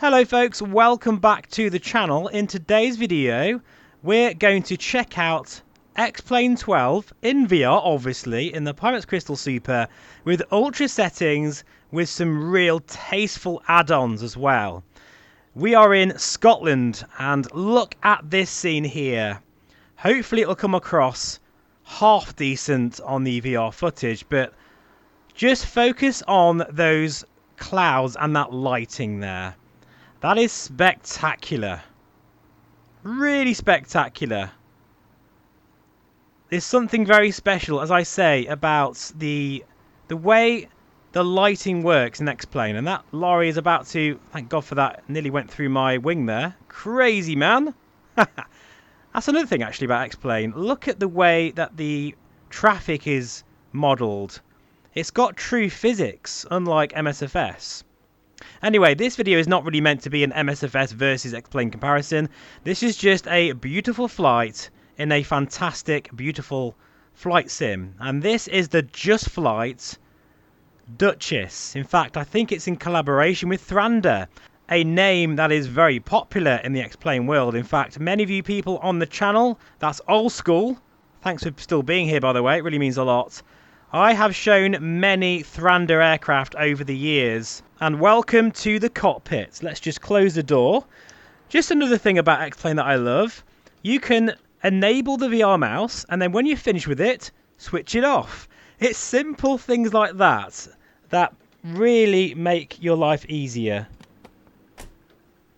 Hello folks, welcome back to the channel. In today's video we're going to check out X-Plane 12 in VR, obviously, in the Pimax Crystal Super with ultra settings with some real tasteful add-ons as well. We are in Scotland and look at this scene here. Hopefully it'll come across half decent on the VR footage, but just focus on those clouds and that lighting there. That is spectacular. Really spectacular. There's something very special, as I say, about the way the lighting works in X-Plane. And that lorry is about to, thank God for that, nearly went through my wing there. Crazy, man. That's another thing, actually, about X-Plane. Look at the way that the traffic is modelled. It's got true physics, unlike MSFS. Anyway, this video is not really meant to be an MSFS versus X-Plane comparison. This is just a beautiful flight in a fantastic, beautiful flight sim. And this is the Just Flight Duchess. In fact, I think it's in collaboration with Thranda, a name that is very popular in the X-Plane world. In fact, many of you people on the channel, that's old school. Thanks for still being here, by the way. It really means a lot. I have shown many Thranda aircraft over the years. And welcome to the cockpit. Let's just close the door. Just another thing about X-Plane that I love. You can enable the VR mouse, and then when you're finished with it, switch it off. It's simple things like that that really make your life easier.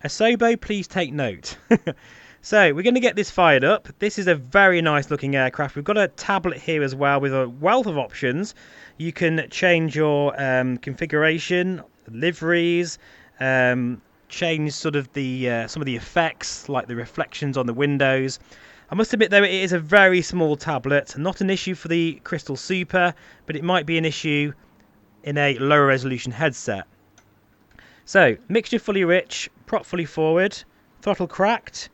Asobo, please take note. So, we're going to get this fired up. This is a very nice looking aircraft. We've got a tablet here as well with a wealth of options. You can change your configuration, liveries, change sort of the some of the effects, like the reflections on the windows. I must admit, though, it is a very small tablet. Not an issue for the Crystal Super, but it might be an issue in a lower resolution headset. So, mixture fully rich, prop fully forward, throttle cracked.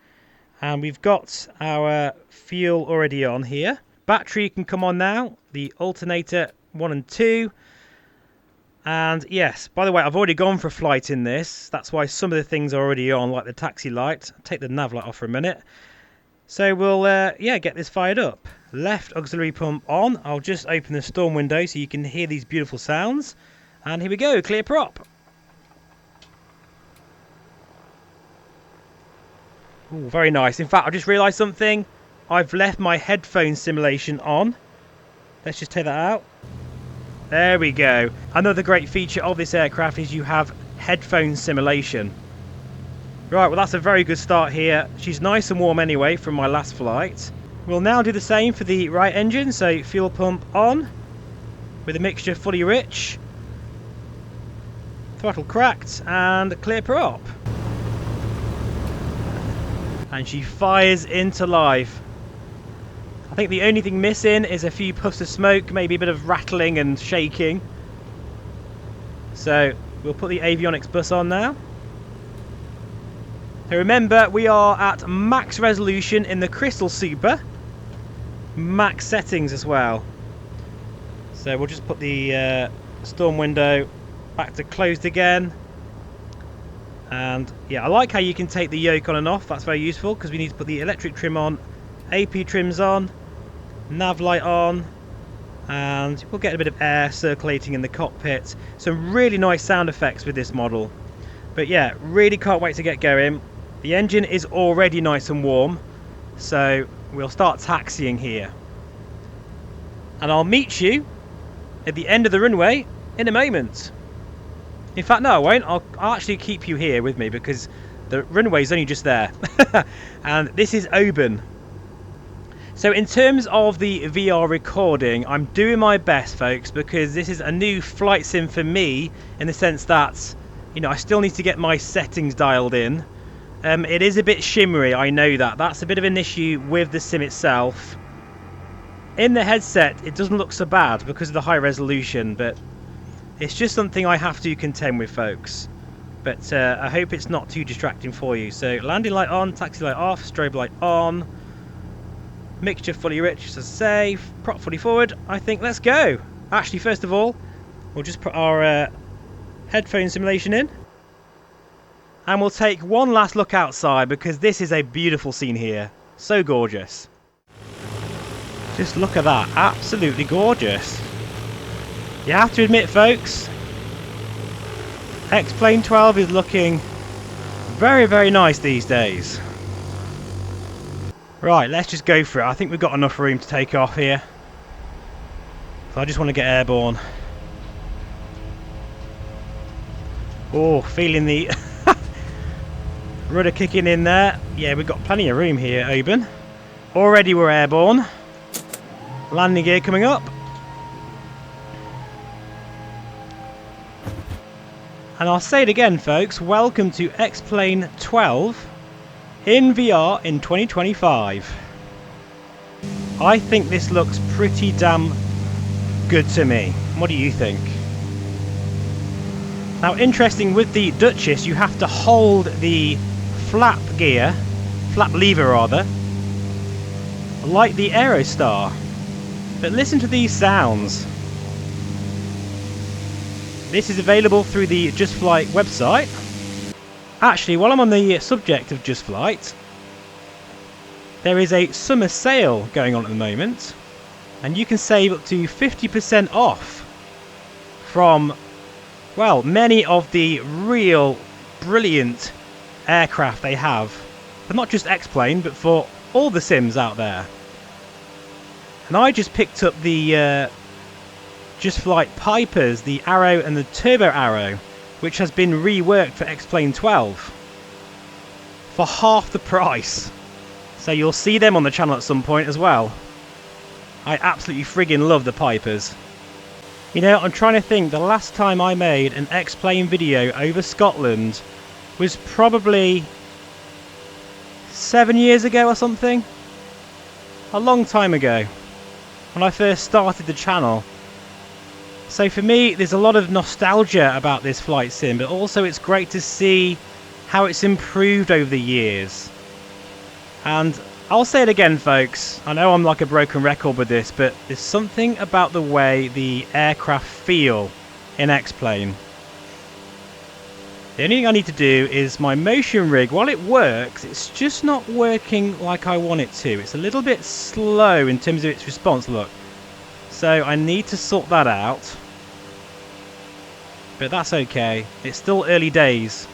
And we've got our fuel already on here. Battery can come on now. The alternator 1 and 2. And yes, by the way, I've already gone for a flight in this. That's why some of the things are already on, like the taxi light. I'll take the nav light off for a minute. So we'll, get this fired up. Left auxiliary pump on. I'll just open the storm window so you can hear these beautiful sounds. And here we go, clear prop. Ooh, very nice. In fact, I just realised something. I've left my headphone simulation on. Let's just take that out. There we go. Another great feature of this aircraft is you have headphone simulation. Right, well that's a very good start here. She's nice and warm anyway from my last flight. We'll now do the same for the right engine. So fuel pump on with a mixture fully rich. Throttle cracked and clear prop. And she fires into life. I think the only thing missing is a few puffs of smoke, maybe a bit of rattling and shaking. So we'll put the avionics bus on now. So remember, we are at max resolution in the Crystal Super. Max settings as well. So we'll just put the storm window back to closed again. And yeah, I like how you can take the yoke on and off. That's very useful because we need to put the electric trim on, AP trims on, nav light on, and we'll get a bit of air circulating in the cockpit. Some really nice sound effects with this model. But yeah, really can't wait to get going. The engine is already nice and warm, so we'll start taxiing here. And I'll meet you at the end of the runway in a moment. In fact, no, I won't. I'll actually keep you here with me because the runway's only just there. And this is Oban. So in terms of the VR recording, I'm doing my best, folks, because this is a new flight sim for me in the sense that, you know, I still need to get my settings dialed in. It is a bit shimmery, I know that. That's a bit of an issue with the sim itself. In the headset, it doesn't look so bad because of the high resolution, but it's just something I have to contend with, folks. But I hope it's not too distracting for you. So landing light on, taxi light off, strobe light on. Mixture fully rich, as I say. Prop fully forward. I think let's go. Actually, first of all, we'll just put our headphone simulation in. And we'll take one last look outside because this is a beautiful scene here. So gorgeous. Just look at that. Absolutely gorgeous. You have to admit, folks, X-Plane 12 is looking very, very nice these days. Right, let's just go for it. I think we've got enough room to take off here. So I just want to get airborne. Oh, feeling the rudder kicking in there. Yeah, we've got plenty of room here, Oban. Already we're airborne. Landing gear coming up. And I'll say it again, folks. Welcome to X-Plane 12 in VR in 2025. I think this looks pretty damn good to me. What do you think? Now, interesting, with the Duchess, you have to hold the flap lever rather, like the Aerostar. But listen to these sounds. This is available through the Just Flight website. Actually, while I'm on the subject of Just Flight, there is a summer sale going on at the moment, and you can save up to 50% off from, well, many of the real brilliant aircraft they have, but not just X-Plane, but for all the sims out there. And I just picked up the Just Flight Pipers, the Arrow and the Turbo Arrow, which has been reworked for X-Plane 12 for half the price. So you'll see them on the channel at some point as well. I absolutely friggin' love the Pipers. You know, I'm trying to think, the last time I made an X-Plane video over Scotland was probably 7 years ago or something. A long time ago, when I first started the channel. So for me, there's a lot of nostalgia about this flight sim, but also it's great to see how it's improved over the years. And I'll say it again, folks, I know I'm like a broken record with this, but there's something about the way the aircraft feel in X-Plane. The only thing I need to do is my motion rig, while it works, it's just not working like I want it to. It's a little bit slow in terms of its response, look. So I need to sort that out. But that's okay. It's still early days.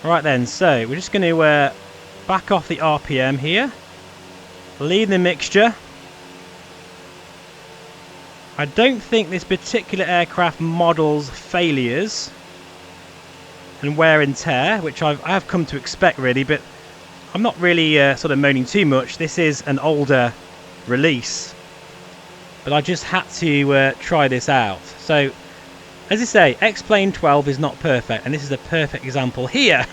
Right then, so we're just going to back off the RPM here. Leave the mixture. I don't think this particular aircraft model's failures and wear and tear, which I have come to expect really, but I'm not really sort of moaning too much. This is an older release, but I just had to try this out. So, as I say, X-Plane 12 is not perfect, and this is a perfect example here.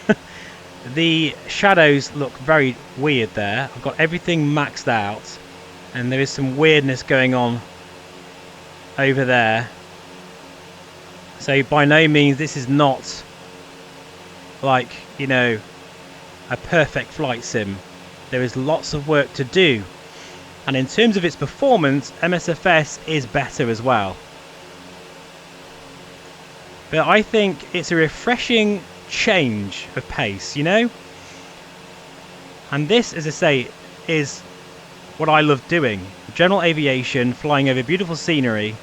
The shadows look very weird there. I've got everything maxed out, and there is some weirdness going on over there. So by no means this is not like, you know, a perfect flight sim. There is lots of work to do, and in terms of its performance, MSFS is better as well. But I think it's a refreshing change of pace, you know? And this, as I say, is what I love doing. General aviation, flying over beautiful scenery.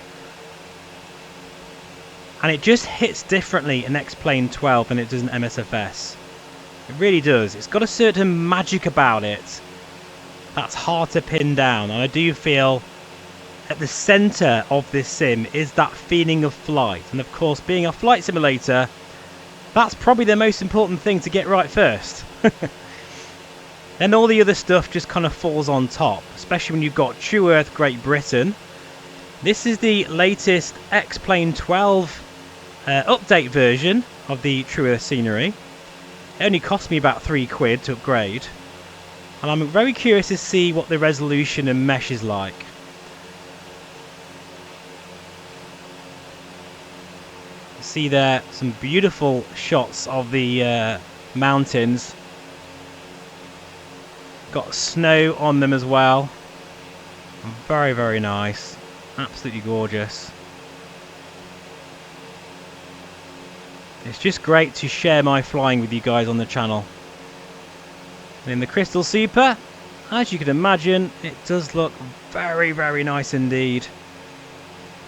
And it just hits differently in X-Plane 12 than it does in MSFS. It really does. It's got a certain magic about it that's hard to pin down. And I do feel at the centre of this sim is that feeling of flight. And of course, being a flight simulator, that's probably the most important thing to get right first. Then all the other stuff just kind of falls on top, especially when you've got True Earth Great Britain. This is the latest X-Plane 12 update version of the True Earth scenery. It only cost me about £3 to upgrade. And I'm very curious to see what the resolution and mesh is like. See there some beautiful shots of the mountains. Got snow on them as well. Very, very nice. Absolutely gorgeous. It's just great to share my flying with you guys on the channel. And in the Crystal Super, as you can imagine, it does look very, very nice indeed.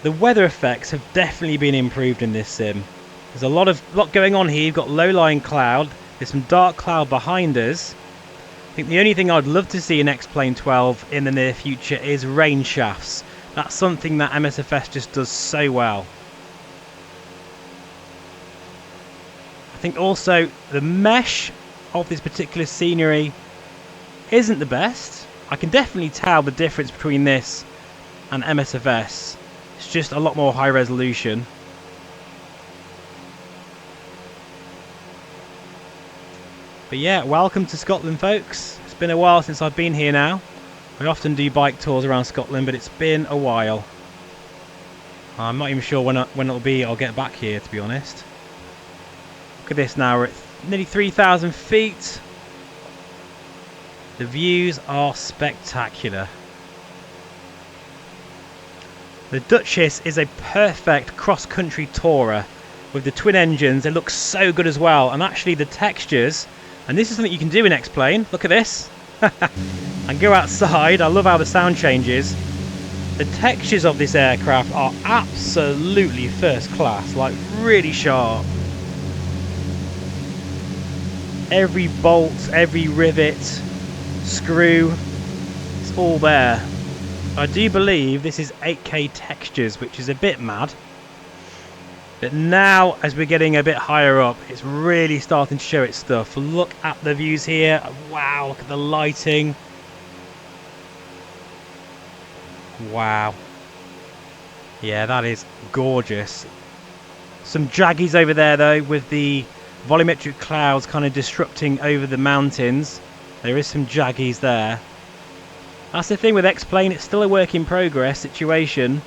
The weather effects have definitely been improved in this sim. There's a lot going on here. You've got low-lying cloud. There's some dark cloud behind us. I think the only thing I'd love to see in X-Plane 12 in the near future is rain shafts. That's something that MSFS just does so well. I think also the mesh of this particular scenery isn't the best. I can definitely tell the difference between this and MSFS. It's just a lot more high resolution. But yeah, welcome to Scotland, folks. It's been a while since I've been here now. I often do bike tours around Scotland, but it's been a while. I'm not even sure when it'll be I'll get back here, to be honest. Look at this now, we're at nearly 3,000 feet. The views are spectacular. The Duchess is a perfect cross-country tourer with the twin engines. It looks so good as well, and actually the textures, and this is something you can do in X-Plane. Look at this. And go outside. I love how the sound changes. The textures of this aircraft are absolutely first class, like really sharp. Every bolt, every rivet, screw, it's all there. I do believe this is 8K textures, which is a bit mad. But now, as we're getting a bit higher up, it's really starting to show its stuff. Look at the views here. Wow, look at the lighting. Wow. Yeah, that is gorgeous. Some jaggies over there, though, with the volumetric clouds kind of disrupting over the mountains. There is some jaggies there. That's the thing with X-Plane, it's still a work in progress situation,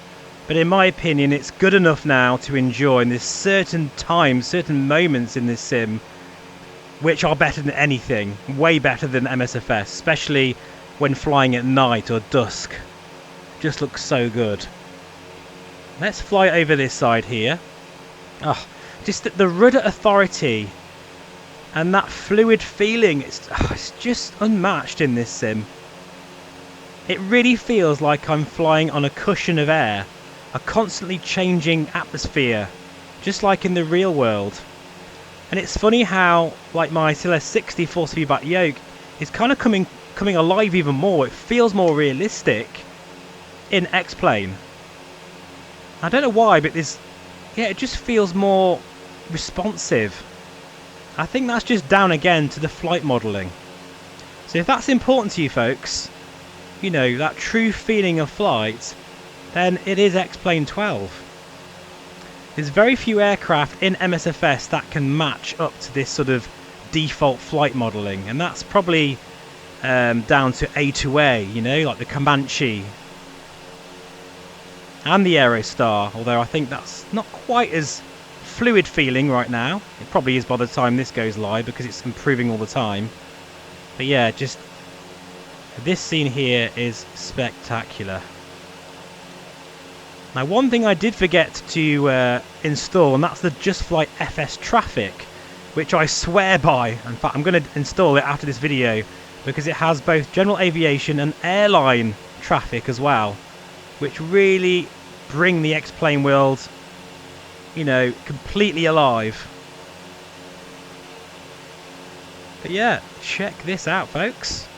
but in my opinion it's good enough now to enjoy, and there's certain times, certain moments in this sim which are better than anything, way better than MSFS, especially when flying at night or dusk. Just looks so good. Let's fly over this side here. Oh, just the rudder authority and that fluid feeling, it's just unmatched in this sim. It really feels like I'm flying on a cushion of air, a constantly changing atmosphere, just like in the real world. And it's funny how, like, my CLS60 force feedback yoke is kind of coming alive even more. It feels more realistic in X-Plane. I don't know why, but it just feels more responsive. I think that's just down again to the flight modelling. So if that's important to you folks, you know, that true feeling of flight, then it is X-Plane 12. There's very few aircraft in MSFS that can match up to this sort of default flight modelling, and that's probably down to A2A, you know, like the Comanche and the Aerostar, although I think that's not quite as fluid feeling right now. It probably is by the time this goes live because it's improving all the time. But yeah, just this scene here is spectacular. Now, one thing I did forget to install, and that's the Just Flight FS Traffic, which I swear by. In fact, I'm going to install it after this video because it has both general aviation and airline traffic as well, which really bring the X-Plane world, you know, completely alive. But yeah, check this out, folks.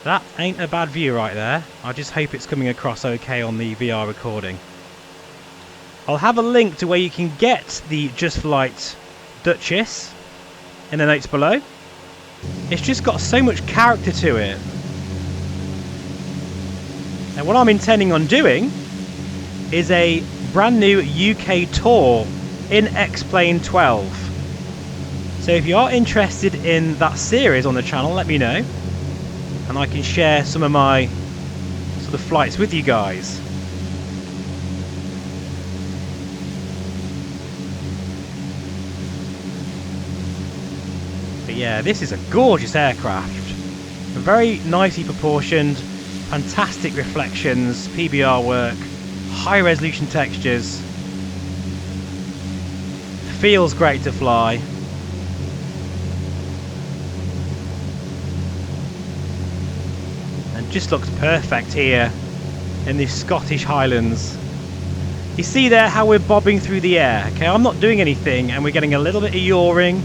That ain't a bad view right there. I just hope it's coming across okay on the VR recording. I'll have a link to where you can get the Just Flight Duchess in the notes below. It's just got so much character to it. And what I'm intending on doing is a brand new UK tour in X-Plane 12. So if you are interested in that series on the channel, let me know, and I can share some of my sort of flights with you guys. But yeah, this is a gorgeous aircraft. Very nicely proportioned, fantastic reflections, PBR work, high resolution textures. feels great to fly. And just looks perfect here in the Scottish Highlands. You see there how we're bobbing through the air. Okay, I'm not doing anything and we're getting a little bit of yawing,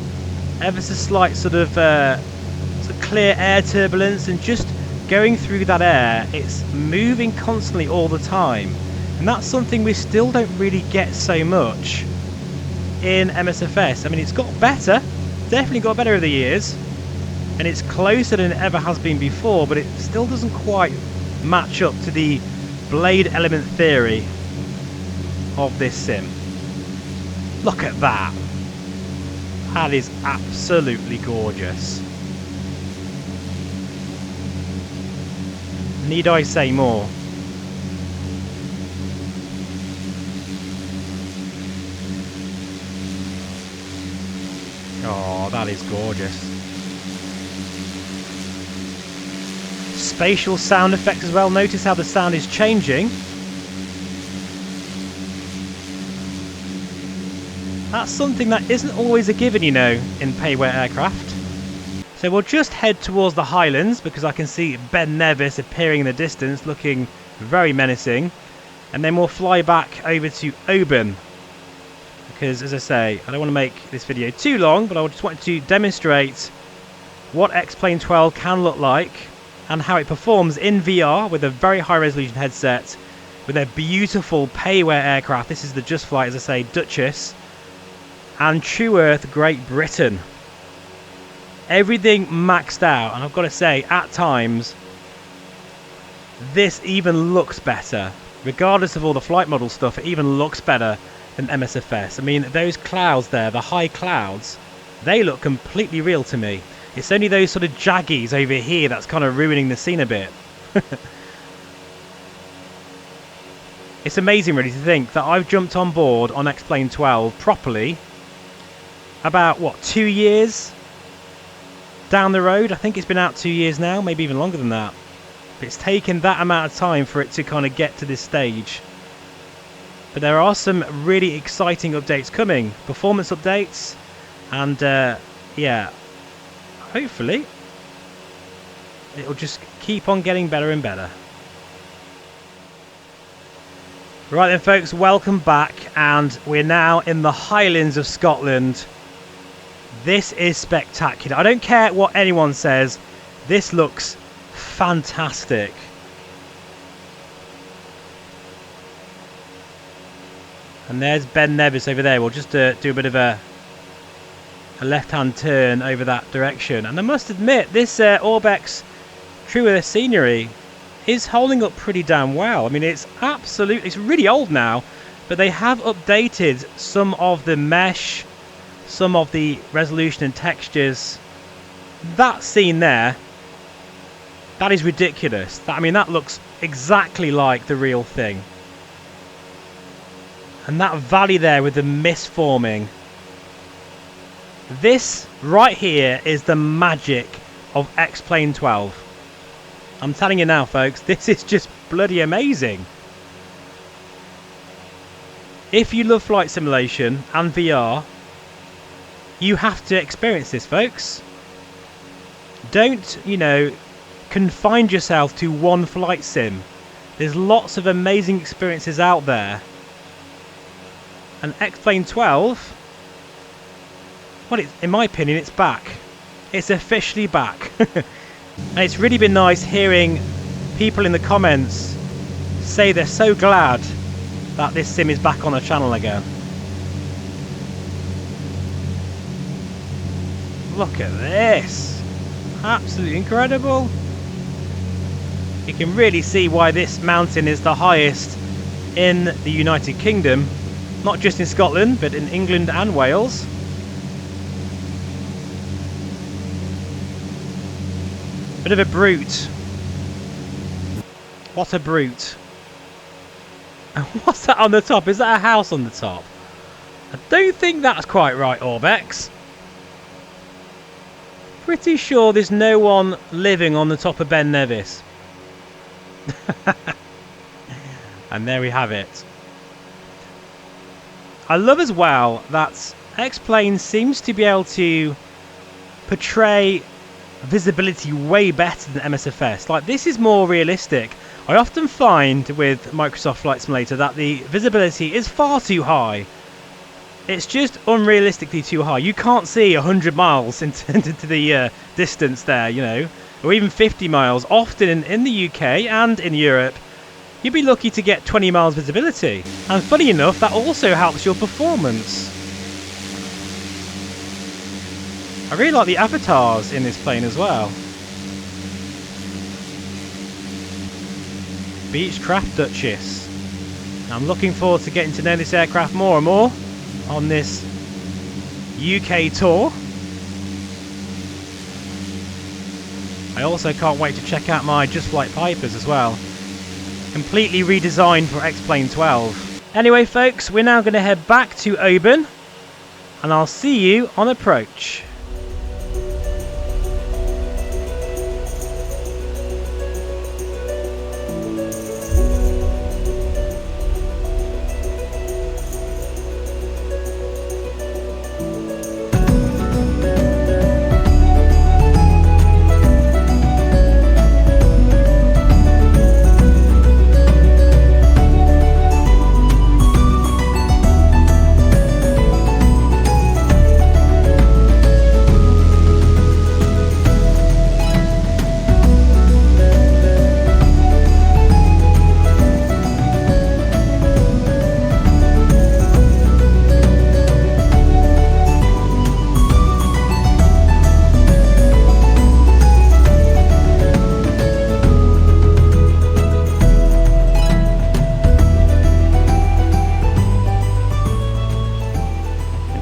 ever so slight sort of clear air turbulence, and just going through that air, it's moving constantly all the time. And that's something we still don't really get so much in MSFS. I mean, it's got better, definitely got better over the years, and it's closer than it ever has been before, but it still doesn't quite match up to the blade element theory of this sim. Look at that. That is absolutely gorgeous. Need I say more? Oh, that is gorgeous. Spatial sound effects as well. Notice how the sound is changing. That's something that isn't always a given, you know, in payware aircraft. So we'll just head towards the Highlands because I can see Ben Nevis appearing in the distance, looking very menacing. And then we'll fly back over to Oban. Because, as I say, I don't want to make this video too long, but I just wanted to demonstrate what X-Plane 12 can look like and how it performs in VR with a very high resolution headset with a beautiful payware aircraft. This is the Just Flight, as I say, Duchess, and True Earth Great Britain. Everything maxed out, and I've got to say, at times, this even looks better. Regardless of all the flight model stuff, it even looks better than MSFS. I mean, those clouds there, the high clouds, they look completely real to me. It's only those sort of jaggies over here that's kind of ruining the scene a bit. It's amazing really to think that I've jumped on board on X-Plane 12 properly about, what, 2 years down the road. I think it's been out 2 years now, maybe even longer than that. But it's taken that amount of time for it to kind of get to this stage. But there are some really exciting updates coming, performance updates, and yeah, hopefully it'll just keep on getting better and better. Right then folks, welcome back, and we're now in the Highlands of Scotland. This is spectacular. I don't care what anyone says, this looks fantastic. And there's Ben Nevis over there. We'll just do a bit of a left-hand turn over that direction. And I must admit, this Orbx True Earth scenery is holding up pretty damn well. I mean, it's really old now, but they have updated some of the mesh, some of the resolution and textures. That scene there, that is ridiculous. I mean, that looks exactly like the real thing. And that valley there with the mist forming. This right here is the magic of X-Plane 12. I'm telling you now, folks, this is just bloody amazing. If you love flight simulation and VR, you have to experience this, folks. Don't, you know, confine yourself to one flight sim. There's lots of amazing experiences out there. And X-Plane 12, well, in my opinion, it's back. It's officially back. And it's really been nice hearing people in the comments say they're so glad that this sim is back on the channel again. Look at this. Absolutely incredible. You can really see why this mountain is the highest in the United Kingdom. Not just in Scotland, but in England and Wales. Bit of a brute. What a brute. What's that on the top? Is that a house on the top? I don't think that's quite right, Orbx. Pretty sure there's no one living on the top of Ben Nevis. And there we have it. I love as well that X-Plane seems to be able to portray visibility way better than MSFS. Like, this is more realistic. I often find with Microsoft Flight Simulator that the visibility is far too high. It's just unrealistically too high. You can't see 100 miles into the distance there, you know, or even 50 miles. Often in the UK and in Europe, you'd be lucky to get 20 miles visibility. And funny enough, that also helps your performance. I really like the avatars in this plane as well. Beechcraft Duchess. I'm looking forward to getting to know this aircraft more and more on this UK tour. I also can't wait to check out my Just Flight Pipers as well. Completely redesigned for X-Plane 12. Anyway folks, we're now going to head back to Oban, and I'll see you on approach.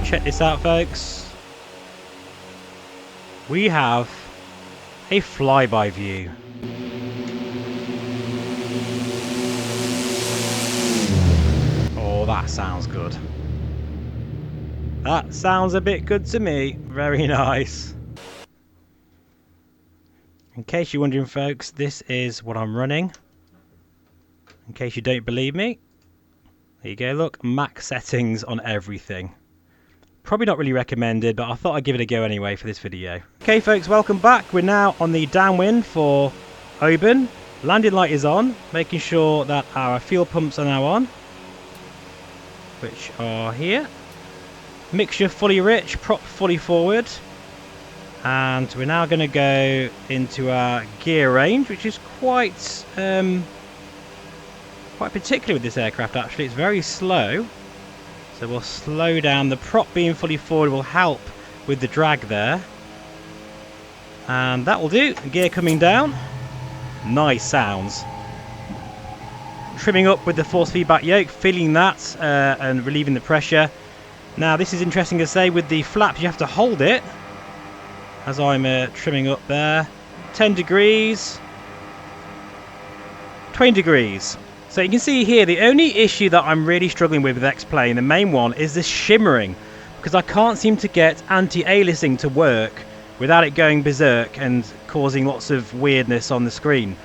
Check this out folks, we have a flyby view. Oh, that sounds good. That sounds a bit good to me. Very nice. In case you're wondering folks, this is what I'm running. In case you don't believe me, there you go, look, max settings on everything. Probably not really recommended, but I thought I'd give it a go anyway for this video. Okay folks, welcome back. We're now on the downwind for Oban. Landing light is on, making sure that our fuel pumps are now on, which are here. Mixture fully rich, prop fully forward. And we're now going to go into our gear range, which is quite particular with this aircraft actually. It's very slow. So we'll slow down. The prop being fully forward will help with the drag there. And that will do. Gear coming down. Nice sounds. Trimming up with the force feedback yoke, feeling that and relieving the pressure. Now this is interesting to say, with the flaps you have to hold it. As I'm trimming up there. 10 degrees. 20 degrees. So you can see here, the only issue that I'm really struggling with X-Plane, the main one, is this shimmering. Because I can't seem to get anti-aliasing to work without it going berserk and causing lots of weirdness on the screen.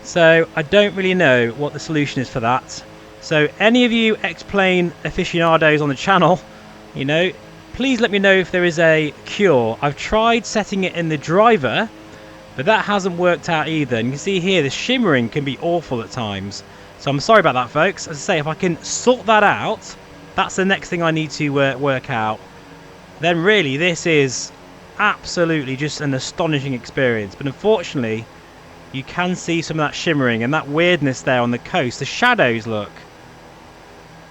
So I don't really know what the solution is for that. So any of you X-Plane aficionados on the channel, you know, please let me know if there is a cure. I've tried setting it in the driver, but that hasn't worked out either. And you can see here, the shimmering can be awful at times. So I'm sorry about that folks. As I say, if I can sort that out, that's the next thing I need to work out. Then really this is absolutely just an astonishing experience. But unfortunately, you can see some of that shimmering and that weirdness there on the coast. The shadows, look,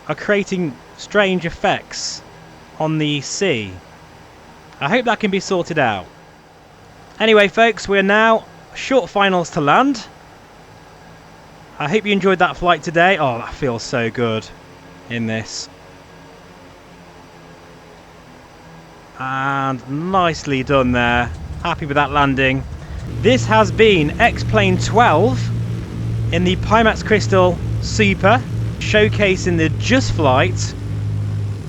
are creating strange effects on the sea. I hope that can be sorted out. Anyway folks, we're now short finals to land. I hope you enjoyed that flight today. Oh, that feels so good in this. And nicely done there. Happy with that landing. This has been X-Plane 12 in the Pimax Crystal Super, showcasing the Just Flight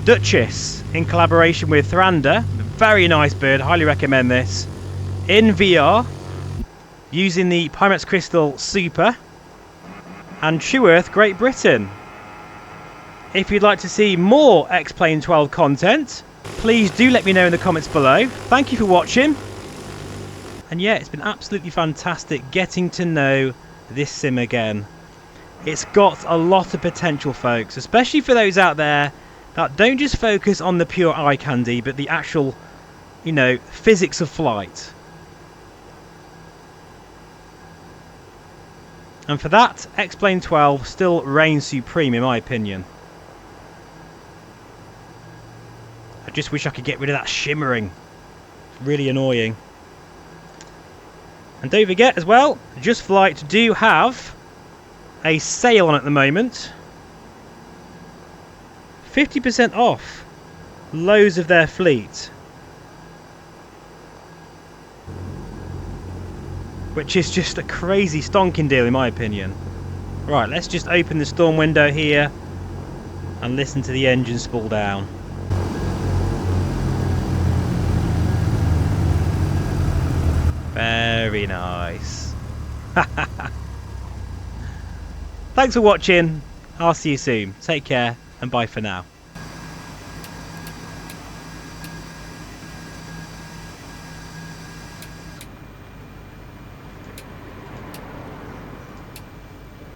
Duchess in collaboration with Thranda. Very nice bird, highly recommend this. In VR, using the Pimax Crystal Super and True Earth Great Britain. If you'd like to see more X-Plane 12 content, please do let me know in the comments below. Thank you for watching. And yeah, it's been absolutely fantastic getting to know this sim again. It's got a lot of potential, folks, especially for those out there that don't just focus on the pure eye candy, but the actual, you know, physics of flight. And for that, X-Plane 12 still reigns supreme in my opinion. I just wish I could get rid of that shimmering. It's really annoying. And don't forget as well, Just Flight do have a sale on at the moment. 50% off loads of their fleet. Which is just a crazy stonking deal in my opinion. Right, let's just open the storm window here and listen to the engine spool down. Very nice. Thanks for watching. I'll see you soon. Take care and bye for now.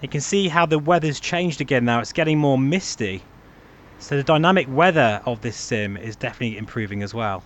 You can see how the weather's changed again now. It's getting more misty. So the dynamic weather of this sim is definitely improving as well.